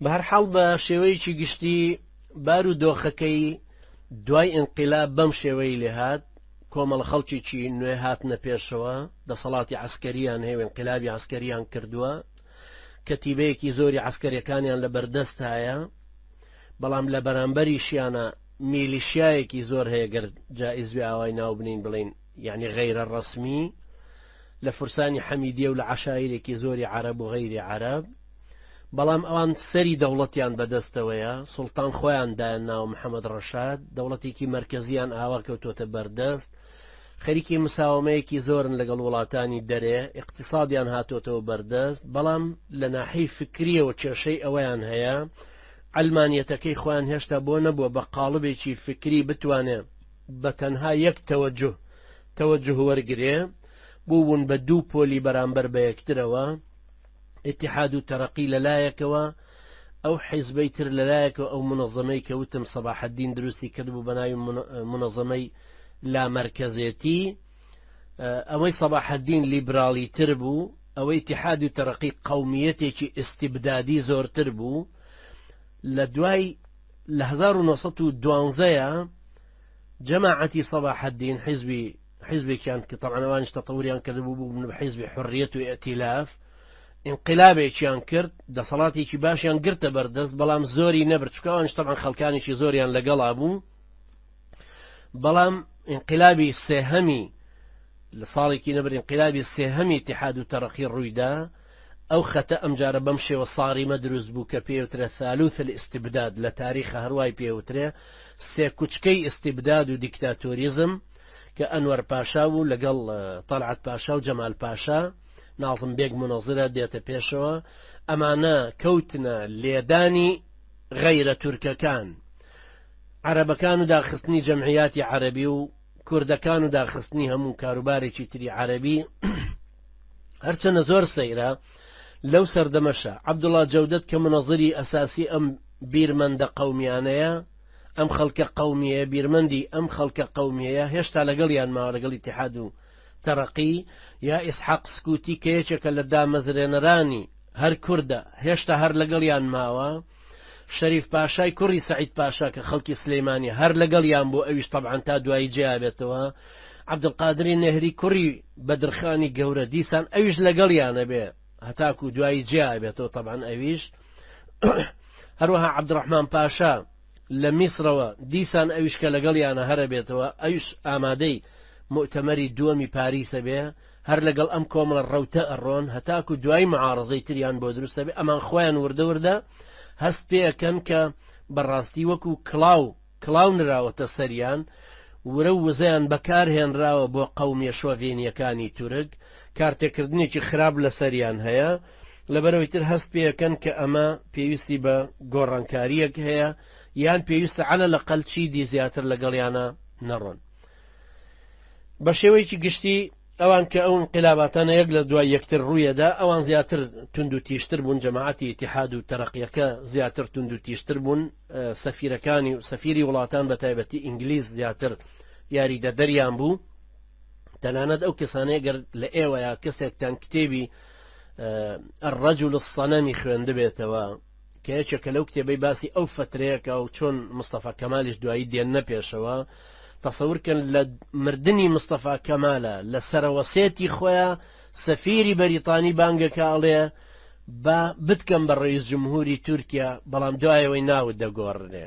بە هەر حاڵ بە شێوەیەکی گشتی بار و دۆخەکەی دوای ئینقلاب بەم شێوەی لێهات کۆمەڵە خەڵکیی نوێ هاتنە پێشەوە دەسەڵاتی عسکەریان هەیە ئینقلابی عسکەریان کردووە کەتیبەیەکی زۆری عسکەریەکانیان لە بەردەست هەیە بەڵام لە بەرامبەریشیانە میلیشیایەکی زۆر هەیە گەر جائزوی ئاوای ناو بنین بڵین یعنی غەیرە ڕەسمی لە فرسانی حەمیدیە و لە عەشایرێکی زۆری عەرەب و غەیری عەرەب بەڵام ئەوان سەری دەوڵەتیان بەدەستەوەیە سوڵتان خۆیان دایان ناو محەممەد ڕەشاد دەوڵەتێکی مرکزیان ئاوا کەوتۆتە بەردەست خەریکی مساومەیەکی زۆرن لەگەڵ وڵاتانی دەرێ اقتصادیان هاتۆتەوە بەردەست بەڵام لە ناحەی فکریەوە کێشەی ئەوەیان هەیە ئەلمانیەتەکەی خۆیان هێشتا بۆ نەبووە بە قاڵبێکی فکری بتوانێت بە تەنها یەک تەوەجه وەرگێ بوون بە دوو پۆلی بەرامبەر بە یەکترەوە اتحاد و تەرەقی لەلایەکەوە ئەو حیزبەی تر لەلایەکەوە ئەو منەظەمەی کەوتم سەباح الدین دروستی کردبوو بە ناوی منەظەمەی لامەرکەزێتی ئەوەی سەباح الدین لیبرالی تر بوو ئەوەی اتحاد و تەرەقی قەومیەتێکی ئیستیبدادی زۆرتر بوو لە دوای لە 1912 جەماعەتی سەباح الدین حیزبێکیان کە طبعاً تەطوریان کردبوو بوو بە حیزبی حڕیەت و ئێتیلاف انقلابێکیان کرد دەسەڵاتێکی باشیان گرتە بەردەست بەڵام زۆری نەبرد چکەوانش طبعاً خەڵکانێکی زۆریان لەگەڵا بوو بەڵام انقلابی سێهەمی لە ساڵێکی نەبر انقلابی سێهەمی اتحاد و تەرەقی ڕوویدا ئەو خەتە ئەمجارە بەم شێوە ساڕیمە دروست بوو کە پێوترە ثالوث الاستبداد لە تاریخە هەروای پێوترێ سێ کوچکەی ئیستیبداد و دیکتاتۆریزم کە ئەنوەر پاشا بوو لەگەڵ طەلعەت پاشا و جەمال پاشا نازم بێگ منەزرە دێتە پێشەوە ئەمانە کەوتنە لێدانی غەیرە تورکەکان عەرەبەکان و داخستنی جەمعیاتی عەرەبی و کوردەکان و داخستنی هەموو کاروبارێکی تری عەرەبی هەرچەنە زۆر سەیرە لەو سەردەمەشە عەبدوڵڵا جەودەت کە منەزری ئەساسی ئەم بیرمەندە قەومیانەیە ئەم خەڵکە قەومیە بیرمەندی ئەم خەڵکە قەومیەیە هێشتا لەگەڵیان ماوە لەگەڵ اتحاد و تەرەقی یا ئیسحاق سکوتی کە یەکێکە لە دامەزرێنەرانی هەر کووردە هێشتا هەر لەگەڵیان ماوە شەریف پاشای کوڕی سەعید پاشا کە خەڵکی سلەیمانی هەر لەگەڵیان بۆ ئەویش طبعاً تا دوایی جیابێتەوە عەبدولقادری نەهری کوڕی بەدرخانی گەورە دیسان ئەویش لەگەڵیانە بێ هەتاکو دوایی جیابێتەوە طبعاً ئەویش هەروەها عەبدوڕەحمان پاشا لە میسرەوە دیسان ئەویش کە لەگەڵیانە هەرە بێتەوە ئەویش ئامادەی مؤتەمەری دووەمی پاریسە بێ هەر لەگەڵ ئەم کۆمەڵە ڕەوتە ئەڕۆن هەتاکو دوای معارەزەی تریان بۆ دروستە بێ ئەمان خۆیان وردە هەست پێەکەن کە بەڕاستی وەکو کڵاو نراوەتە سەریان ورە وزەیان بەکارهێنراوە بۆ قەومیە شۆڤێنیەکانی تورک کارتێکردنێکی خراپ لە سەریان هەیە لەبەرەوەی تر هەست پێەکەن کە ئەمە پێویستی بە گۆڕانکاریەک هەیە یان پێویستە عەلە لەقەل چیدی زیاتر لەگەڵیانە نەڕۆن بە شێوەیەکی گشتی ئەوان کە ئەو انقلاباتانە یەک لە دوای یەکتر ڕوویەدا ئەوان زیاتر تند و تیشتر بوون جەماعەتی اتحاد و تەرەقیەکە زیاتر تند و تیشتر بوون سەفیرەکانی و سەفیری وڵاتان بە تایبەتی ئینگلیز زیاتر یاریدە دەریان بوو تەنانەت ئەو کەسانەیە گەر لە ئێوە یا کەسێکتان کتێبی الرەجل الصەنەمی خوێندە بێتەوە کە یەکێکە لەو کتێبەی باسی ئەو فترەیەکە و چۆن مستەفا کەمالیش دوایی دێننە پێشەوە تەسەورکەن لە مردنی مستەفا کەمالە لە سەرەوەسێتی خۆیان سەفیری بەریتانی بانگەکاڵێ بە بتکەم بە ڕئیس جمهوری تورکیا بەڵام دوایەوەی ناوت دەگۆڕنێ